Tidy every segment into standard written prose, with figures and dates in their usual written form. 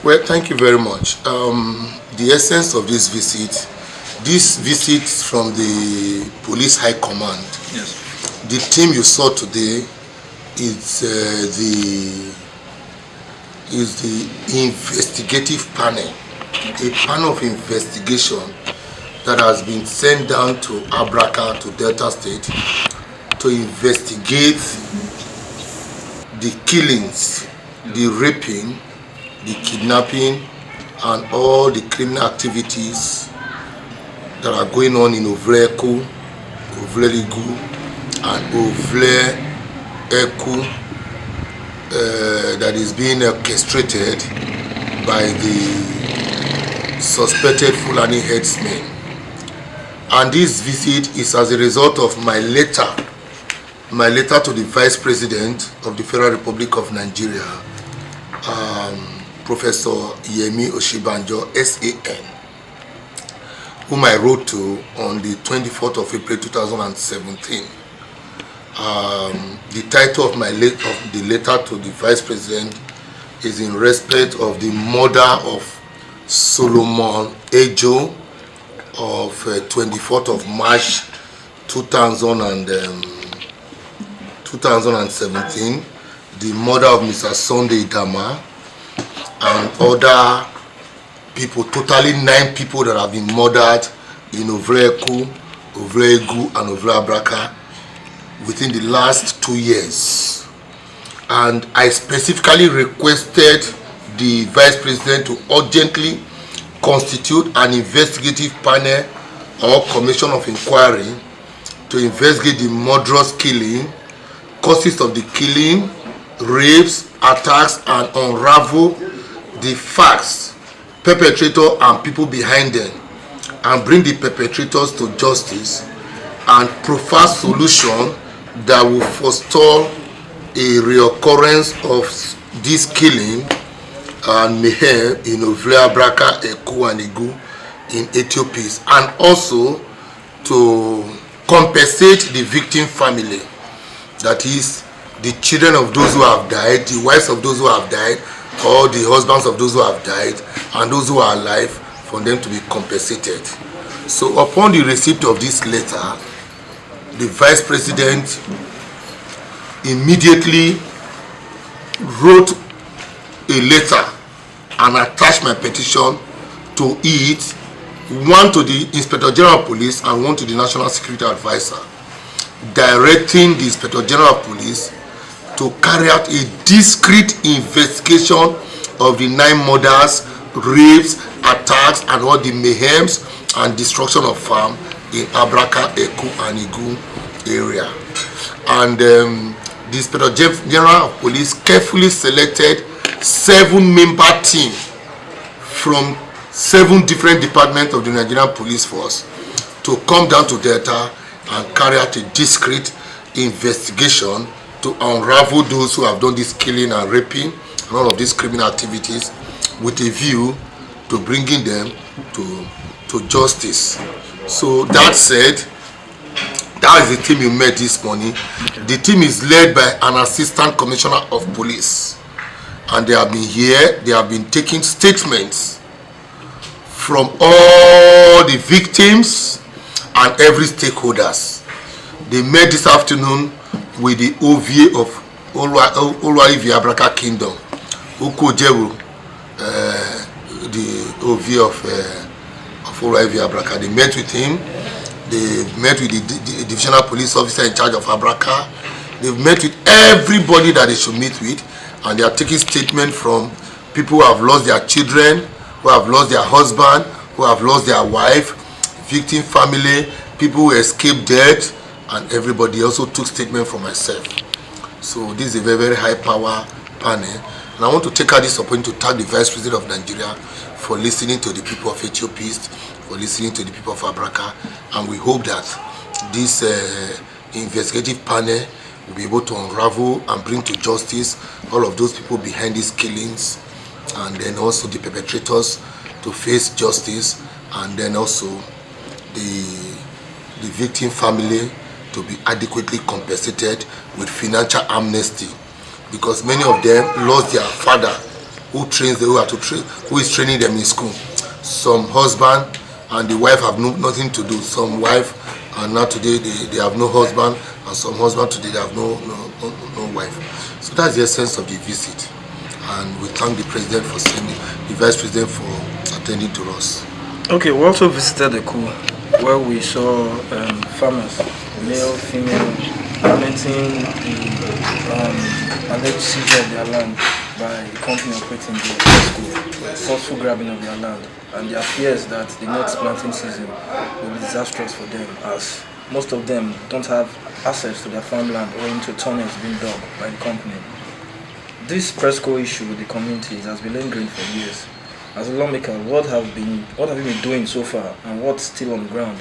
Well, thank you very much. The essence of this visit from the Police High Command. Yes. The team you saw today is the investigative panel, a panel of investigation that has been sent down to Abraka, to Delta State, to investigate the killings, the raping, the kidnapping, and all the criminal activities that are going on in Ovle-Eku, Ovle-Igu, and Ovle-Eku that is being orchestrated by the suspected Fulani headsmen. And this visit is as a result of my letter to the Vice President of the Federal Republic of Nigeria, Professor Yemi Oshibanjo, SAN, whom I wrote to on the 24th of April 2017. The title of the letter to the Vice President is in respect of the murder of Solomon Ejo of 24th of March 2017, the murder of Mr. Sunday Idama, and other people, totally 9 people that have been murdered in Ovle-Eku, Ovle-Igu, and Ovle-Abraka within the last 2 years. And I specifically requested the Vice President to urgently constitute an investigative panel or commission of inquiry to investigate the murderous killing, causes of the killing, rapes, attacks, and unravel the facts, perpetrator and people behind them, and bring the perpetrators to justice, and provide solution that will forestall a reoccurrence of this killing and mayhem in Ovle-Abraka, Eku, and Igu in Ethiopia, and also to compensate the victim family, that is, the children of those who have died, the wives of those who have died, or the husbands of those who have died, and those who are alive, for them to be compensated. So upon the receipt of this letter, the Vice President immediately wrote a letter and attached my petition to it, one to the Inspector General of Police and one to the National Security Advisor, directing the Inspector General of Police to carry out a discreet investigation of the 9 murders, rapes, attacks, and all the mayhems and destruction of farm in Abraka, Eku, and Igu area. And the Inspector General of Police carefully selected 7-member team from 7 different departments of the Nigerian Police Force to come down to Delta and carry out a discreet investigation to unravel those who have done this killing and raping and all of these criminal activities, with a view to bringing them to justice. So that said, that is the team you met this morning. The team is led by an Assistant Commissioner of Police, and they have been here. They have been taking statements from all the victims and every stakeholders. They met this afternoon with the OVA of Oluwa-Ife-Abraka Kingdom, Ukojeru, the OVA of Oluwa-Ife-Abraka. They met with him. They met with the divisional police officer in charge of Abraka. They've met with everybody that they should meet with, and they are taking statement from people who have lost their children, who have lost their husband, who have lost their wife, victim family, people who escaped death, and everybody also took statement from myself. So this is a very, very high power panel, and I want to take out this opportunity to thank the Vice President of Nigeria for listening to the people of Ethiopia, for listening to the people of Abraka, and we hope that this investigative panel will be able to unravel and bring to justice all of those people behind these killings, and then also the perpetrators to face justice, and then also the victim family to be adequately compensated with financial amnesty, because many of them lost their father who trains them, who is training them in school. Some husband and the wife have nothing to do. Some wife and now today they have no husband, and some husband today they have no wife. So that's the essence of the visit. And we thank the president for sending, the vice president for attending to us. Okay, we also visited the coup where we saw farmers, male, female, lamenting the alleged seizure of their land by a company operating the forceful grabbing of their land, and their fears that the next planting season will be disastrous for them, as most of them don't have access to their farmland owing to tunnels being dug by the company. This Presco issue with the communities has been lingering for years. As a lawmaker, what have you been doing so far, and what's still on the ground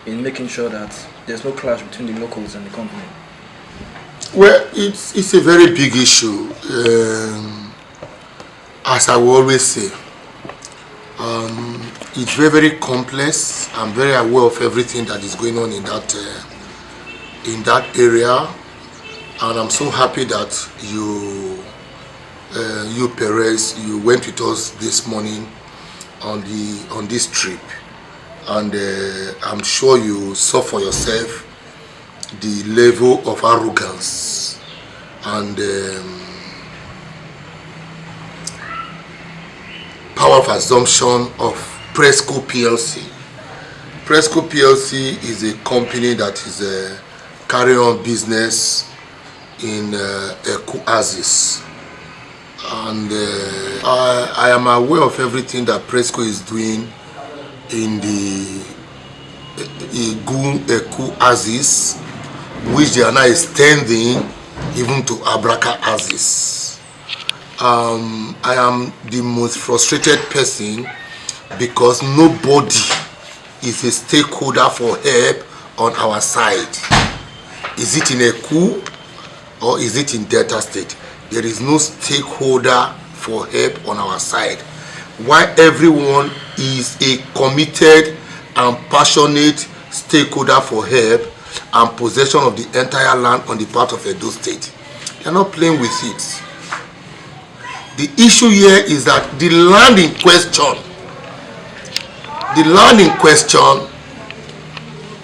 in making sure that there's no clash between the locals and the company? Well, it's a very big issue. As I will always say, it's very, very complex. I'm very aware of everything that is going on in that area, and I'm so happy that you Perez, you went with us this morning on this trip, and I'm sure you saw for yourself the level of arrogance and power of assumption of Presco PLC. Presco PLC is a company that is carrying on business in Eku Axis. And I am aware of everything that Presco is doing in the Eku Axis, which they are now extending even to Abraka Axis. I am the most frustrated person because nobody is a stakeholder for help on our side. Is it in Eku or is it in Delta State? There is no stakeholder for help on our side. Why everyone is a committed and passionate stakeholder for help and possession of the entire land on the part of Edo State. They are not playing with it. The issue here is that the land in question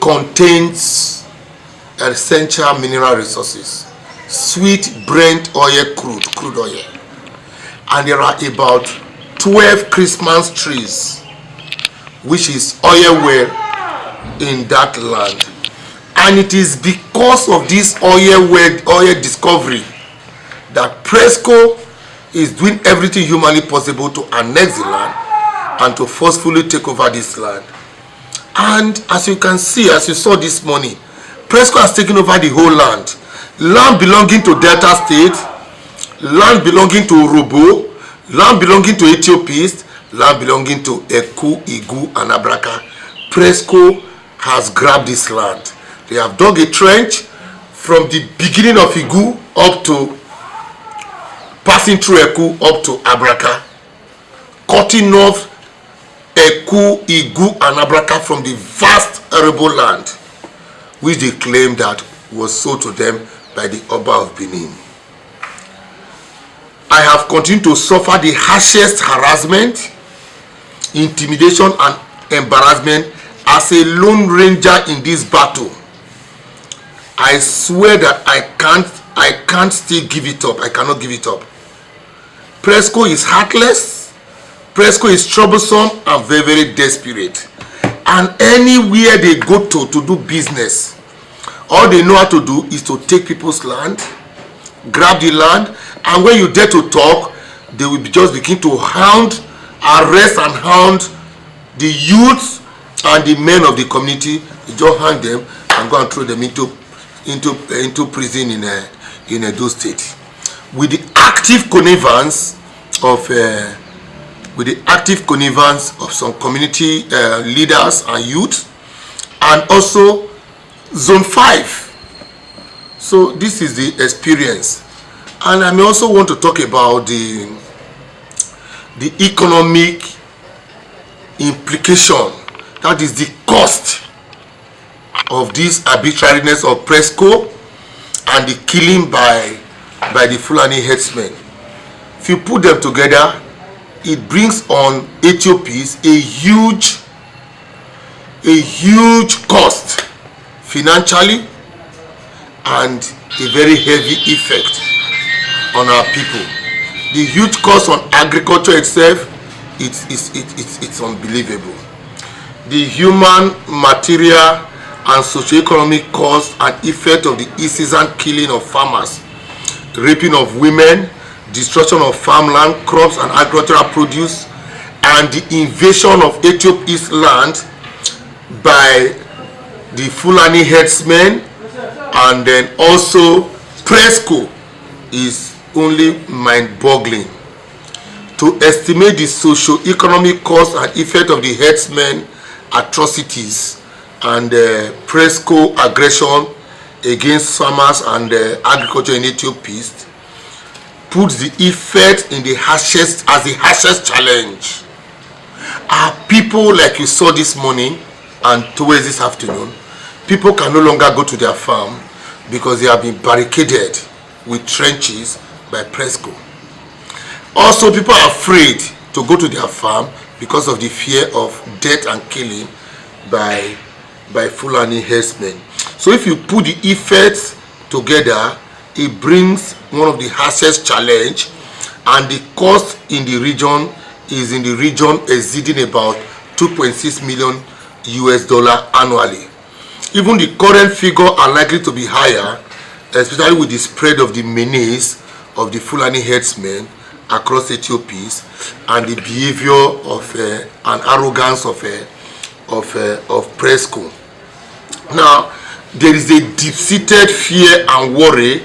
contains essential mineral resources. Sweet Brent oil, crude oil, and there are about 12 Christmas trees, which is oil well in that land, and it is because of this oil discovery that Presco is doing everything humanly possible to annex the land and to forcefully take over this land. And as you can see, as you saw this morning, Presco has taken over the whole land. Land belonging to Delta State, land belonging to Urobo, land belonging to Ethiopians, land belonging to Eku, Igu, and Abraka. Presco has grabbed this land. They have dug a trench from the beginning of Igu up to passing through Eku up to Abraka, cutting off Eku, Igu, and Abraka from the vast arable land which they claim that was sold to them by the Oba of Benin. I have continued to suffer the harshest harassment, intimidation, and embarrassment as a lone ranger in this battle. I swear that I can't still give it up. I cannot give it up. Presco is heartless, Presco is troublesome and very, very desperate. And anywhere they go to do business, all they know how to do is to take people's land, grab the land, and when you dare to talk, they will just begin to arrest and hound the youth and the men of the community. You just hang them and go and throw them into prison in Edo State. With the active connivance of some community leaders and youth, and also Zone 5. So this is the experience. And I may also want to talk about the economic implication, that is the cost of this arbitrariness of Presco and the killing by the Fulani headsmen. If you put them together, it brings on Ethiopians a huge cost financially and a very heavy effect on our people. The huge cost on agriculture itself, it's unbelievable. The human, material, and socio-economic cost and effect of the incessant killing of farmers, raping of women, destruction of farmland, crops and agricultural produce, and the invasion of Ethiopia's land by the Fulani herdsmen, and then also Presco, is only mind-boggling. To estimate the socio-economic cost and effect of the herdsmen atrocities and Presco aggression against farmers and agriculture in Ethiopia puts the effect in the harshest challenge. Our people, like you saw this morning and towards this afternoon, people can no longer go to their farm because they have been barricaded with trenches by Presco. Also, people are afraid to go to their farm because of the fear of death and killing by Fulani herdsmen. So if you put the effects together, it brings one of the harshest challenge, and the cost in the region is in the region exceeding about $2.6 million annually. Even the current figure are likely to be higher, especially with the spread of the menace of the Fulani herdsmen across Ethiopia and the behavior of and arrogance of Presco. Now, there is a deep-seated fear and worry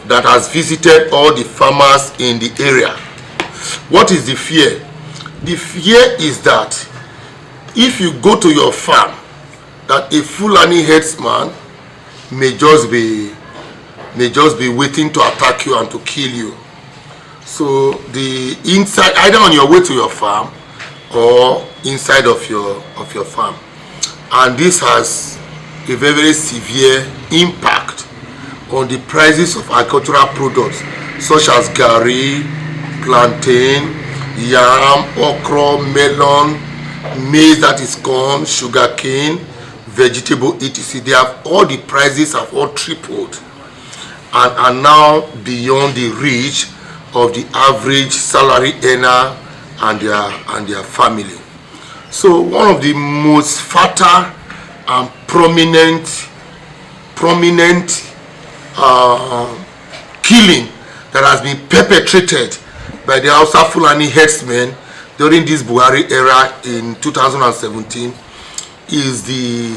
that has visited all the farmers in the area. What is the fear? The fear is that if you go to your farm, that a Fulani herdsman may just be waiting to attack you and to kill you. So the inside, either on your way to your farm or inside of your farm, and this has a very, very severe impact on the prices of agricultural products such as gari, plantain, yam, okra, melon, maize, that is corn, sugarcane, vegetable, etc. They have all the prices have all tripled and are now beyond the reach of the average salary earner and their family. So one of the most fatal and prominent killing that has been perpetrated by the Hausa Fulani herdsmen during this Buhari era in 2017 is the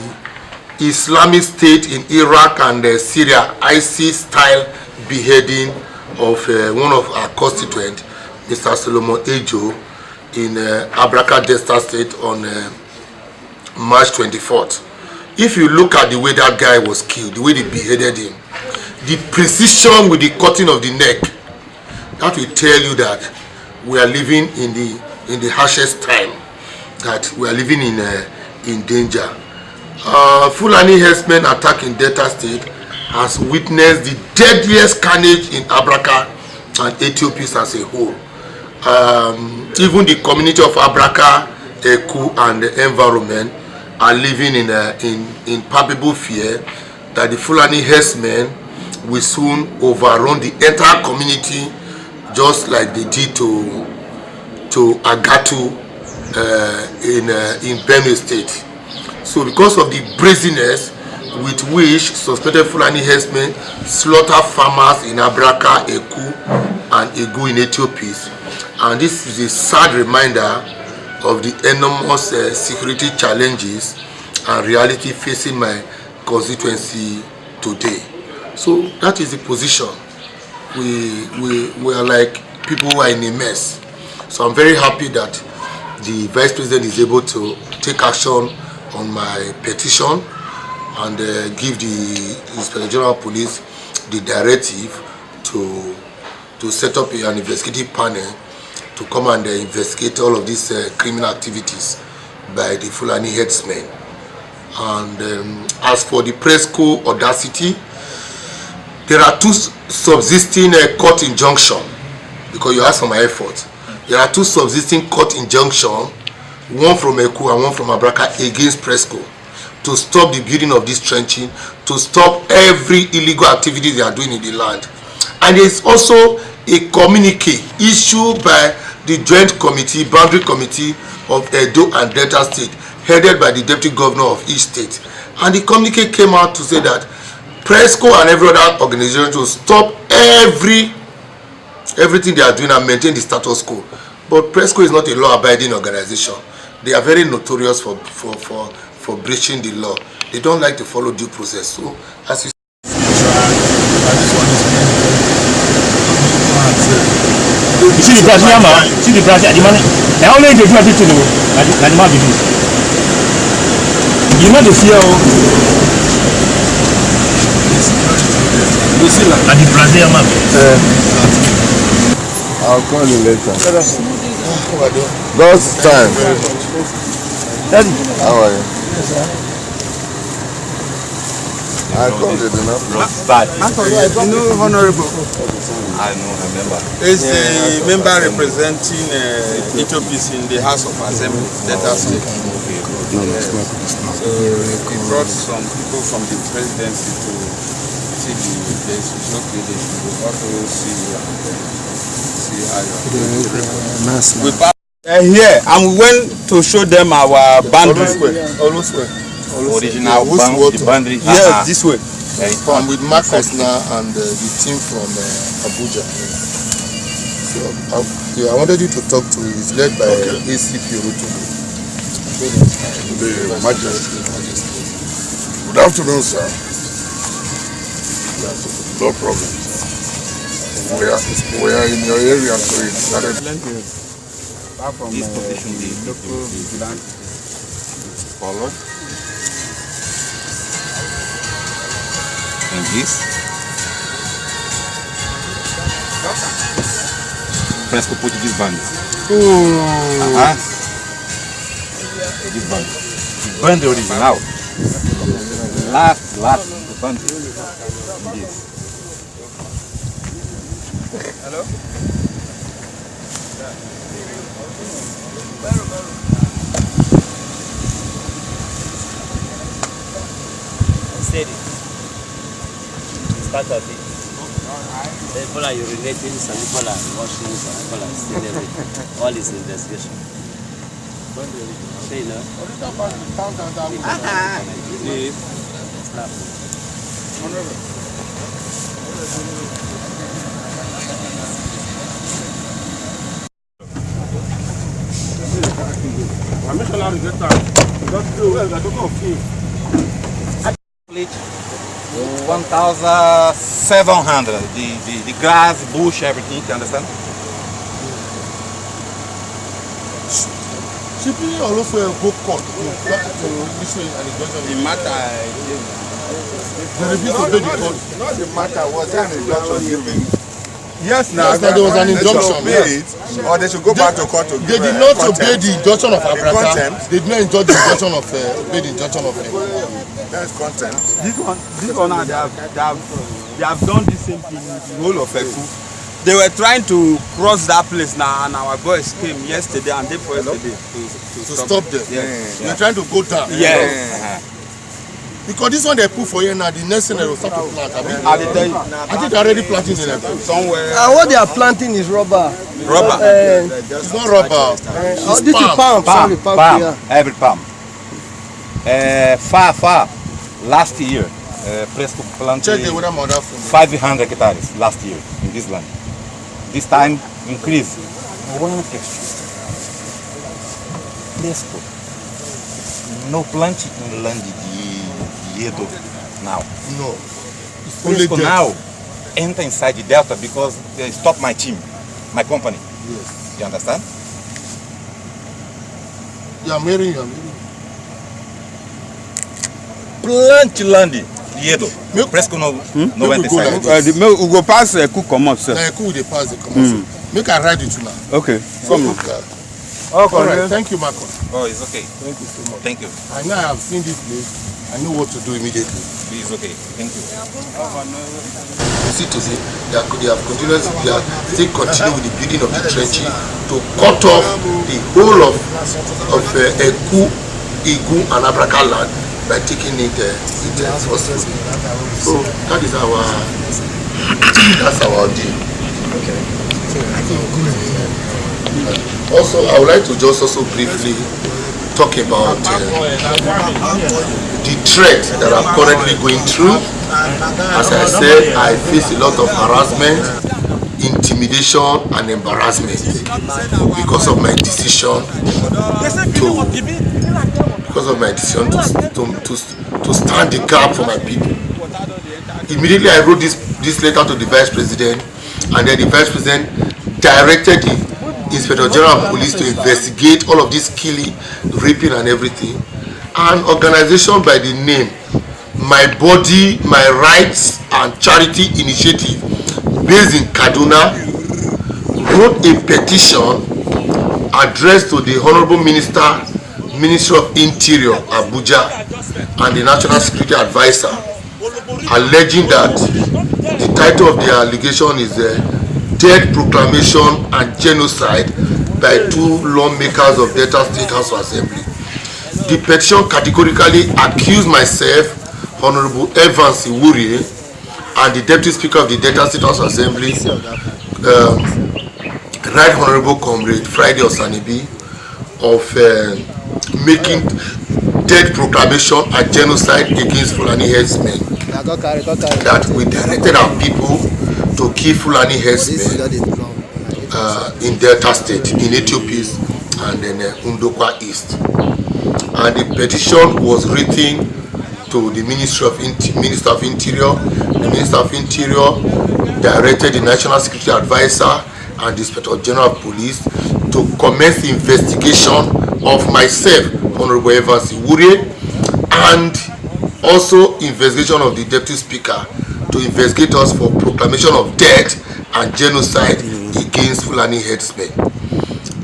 Islamic State in Iraq and Syria ISIS-style beheading of one of our constituents, Mr. Solomon Ejo, in Abraka Delta State on March 24th. If you look at the way that guy was killed, the way they beheaded him, the precision with the cutting of the neck, that will tell you that we are living in the harshest time, that we are living in danger. Fulani herdsmen attack in Delta State has witnessed the deadliest carnage in Abraka and Ethiopia as a whole. Even the community of Abraka, Eku, and the environment are living in palpable fear that the Fulani herdsmen will soon overrun the entire community, just like they did to Agatu in Benue State. So because of the brazenness with which suspected Fulani herdsmen slaughter farmers in Abraka, Eku, and Egu in Ethiopia, and this is a sad reminder of the enormous security challenges and reality facing my constituency today. So that is the position. We are like people who are in a mess. So I'm very happy that the Vice President is able to take action on my petition and give the Inspector General of Police the directive to set up an investigative panel to come and investigate all of these criminal activities by the Fulani herdsmen. And as for the Presco audacity, there are two subsisting court injunctions because you asked for my effort. There are 2 subsisting court injunctions, one from Eku and one from Abraka against Presco, to stop the building of this trenching, to stop every illegal activity they are doing in the land. And there is also a communique issued by the Joint Committee, Boundary Committee of Edo and Delta State, headed by the Deputy Governor of each state. And the communique came out to say that Presco and every other organization to stop everything they are doing and maintain the status quo. But Presco is not a law-abiding organization. They are very notorious for breaching the law. They don't like to follow due process. So, as you see the price, see the price, the money. I only do 20 to know. Like the man be this. You know the CEO. You see like the Brazil man. I'll call you later. God's time. Daddy. How are you? I called you enough. Bad. You know, Honorable. I know a member. Is the member representing Ethiopians in the House of Assembly. Delta State. So he brought some people from the presidency to see the place. Okay, they should also see how you are. Here, and we went to show them our boundaries. Original boundary. Yes, this way. I'm with Marcus now and the team from Abuja. So I wanted you to talk to. It's led by ACP Rutubu. The Majesty. Good afternoon, sir. No problem. We are in your area, so it started. From This position, the local land. followed. And this. Presco put this band. This band. The band original. Last band. This. Hello? Steady. It's part of it. Some people are urinating, some people are washing, some people are stealing everything. All is investigation. Say no. Complete 1,700. The grass, bush, everything. You understand? Should we also go court to issue an injunction? The matter They refuse to pay the court. Not the matter, was there an injunction given? yes, now Yes, there was an They should injunction. obey it, or they should go back to court to They give did not contempt. obey the injunction of Abraka. contempt? They did not enjoy the injunction of obey the injunction of That's contempt. this one now they have done the same thing with the whole of Eku. They were trying to cross that place now, and our boys came yesterday and day before yesterday to stop them. Yes. They're trying to go down. Yes. Because this one they put for here now, the next thing they will start to plant. I did tell you. I think they're already planting in Eku. Somewhere. What they are planting is rubber. Rubber. It's not rubber. This is palm. Sorry, palm. Palm, Yeah. every palm. Far. Last year, Presco Check planted the weather mother from 500 hectares last year in this land. This time increase 1 Presco. No planting in land de Edo now. no. It's only Presco death. now enter inside the Delta because they stop my team, my company. Yes. You understand? You are marrying. Plant land de Edo. Presco no Make enter we go like inside. this. We go pass Eku come up, sir. Now Eku they pass the commercial. Make I ride it now. Okay. Come look. All right, thank you, Marco. Oh, it's okay. Thank you so much. Thank you. I know I have seen this place. I know what to do immediately. It's okay. Thank you. You see to say they have continued, they are still continue with the building of the trenches to cut off the whole of Eku, Igu, and Abraka land by taking it forcefully. So that is our deal. Okay. Also, I would like to just also briefly talk about the threat that I'm currently going through. As I said, I face a lot of harassment, intimidation, and embarrassment because of my decision to stand the gap for my people. Immediately, I wrote this letter to the Vice President, and then the Vice President directed the Inspector General of Police to investigate all of this killing, raping, and everything. An organization by the name My Body, My Rights and Charity Initiative, based in Kaduna, wrote a petition addressed to the Honorable Minister of Interior, Abuja, and the National Security Advisor, alleging that the title of the allegation is Death Proclamation and Genocide by two lawmakers of Delta State House of Assembly. The petition categorically accused myself, Honorable Evans Iwurie, and the Deputy Speaker of the Delta State House of Assembly, Right Honorable Comrade Friday Osanibi, of making death proclamation and genocide against Fulani herdsmen. That we directed our people to kill Fulani herdsmen in Delta State, in Ethiopia and in Undokwa East. And the petition was written to the Minister of Interior. The Minister of Interior directed the National Security Advisor and the Inspector General of Police to commence the investigation of myself, Honorable Evans Iwurie, and also investigation of the Deputy Speaker to investigate us for proclamation of death and genocide against Fulani herdsmen.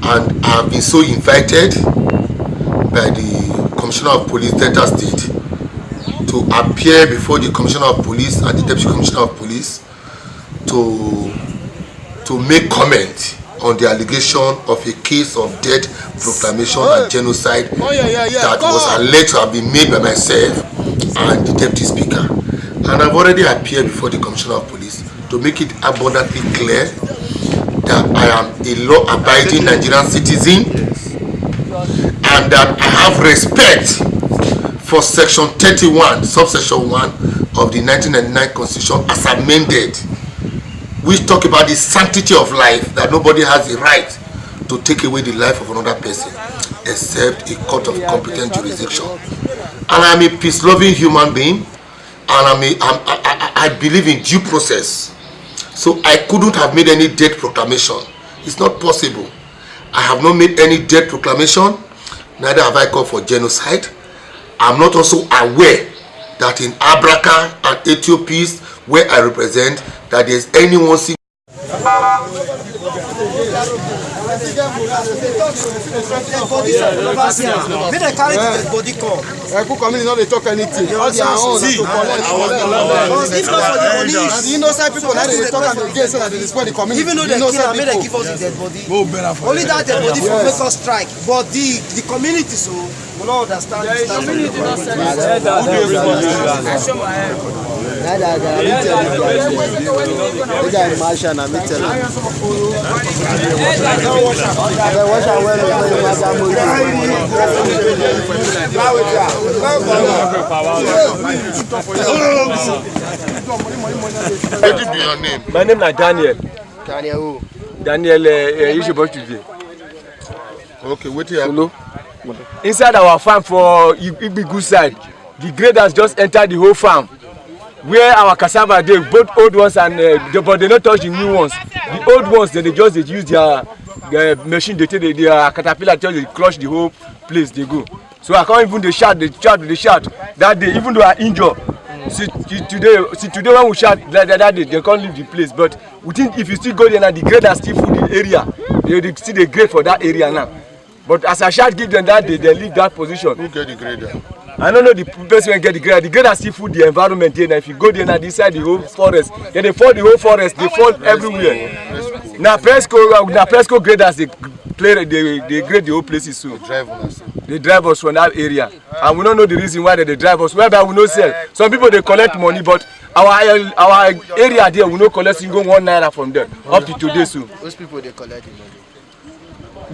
And I have been so invited by the Commissioner of Police, Delta State, to appear before the Commissioner of Police and the Deputy Commissioner of Police to make comment on the allegation of a case of death proclamation and genocide that was alleged to have been made by myself and the Deputy Speaker. And I've already appeared before the Commissioner of Police to make it abundantly clear that I am a law-abiding Nigerian citizen and that I have respect for Section 31, subsection 1 of the 1999 Constitution as amended, which talk about the sanctity of life, that nobody has the right to take away the life of another person except a court of competent jurisdiction. And I'm a peace-loving human being, and I believe in due process. So I couldn't have made any death proclamation. It's not possible. I have not made any death proclamation, neither have I called for genocide. I'm not also aware that in Abraka and Ethiopia, where I represent, that there's anyone single. They talk anything. Even though they kill and make them give us the dead body, only that dead body will make us strike. But the community so will not understand. My name is Daniel. Daniel Okay, wait here. Inside our farm for Igbigu side, the grade has just entered the whole farm. Where our cassava, they both old ones and but they not touch the new ones. The old ones, they just use their machine, they take their caterpillar, they crush the whole place. They go. So I can't even shout that day, even though I injured. See today when we shout that day, they can't leave the place. But we think if you still go there now, the grade are still full the area. They still the grade for that area now. But as I shout give them that day, they leave that position. Who get the grader? I don't know the person when get the grader. The grader still food the environment there. Now if you go there now inside the whole forest, then they fall the whole forest. They fall everywhere. Now Presco graders they grade the whole places soon. They drive us from that area, and we don't know the reason why they drive us. Whereby we no sell. Some people they collect money, but our area there we no collect single 1 naira from them up to today soon. Those people they collect the money.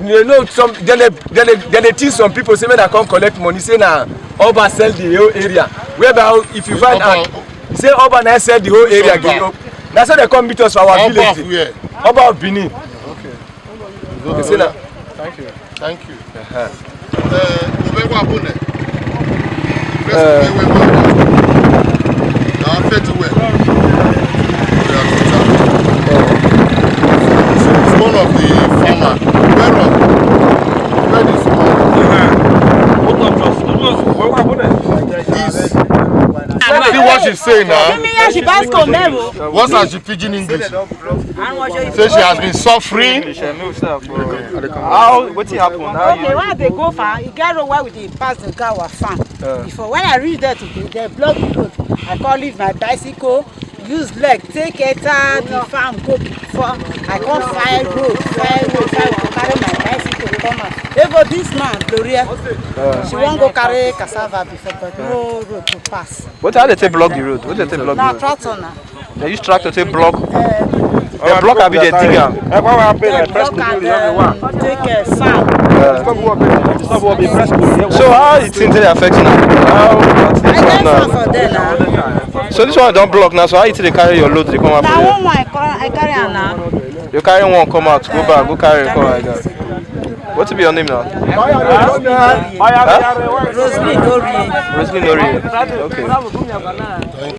You know, some then they teach some people say when I come collect money, say now Oba sell the whole area. Whereby if you find out, say Oba now sell the whole area. That's how they come meet us for our village. Oba of Benin. Okay. Say now. Thank you. Thank you. One of the farmer. Where is see what she's saying now. What's her pidgin English? Say she has been suffering. How what happened? Okay, when they go far, you get where we pass the car was farm. Before when I reach there today, they block the road. I call leave my bicycle, use leg, take it the farm, go before I come fire road, carry my bicycle come out. They go this man, Gloria. She won't go carry cassava before, but no road to pass. What how they take block the road? What they take block the road? Tractor now. They use tractor to block. The block have been the digger. Take sand. So how is it affecting now? So this one don't block now. So how you they carry your load? They come out. Now one I carry now. You carry one, come out, go back, go carry, come like that. What's be your name now? Rosalie Nori. Rosalie Nori. Okay.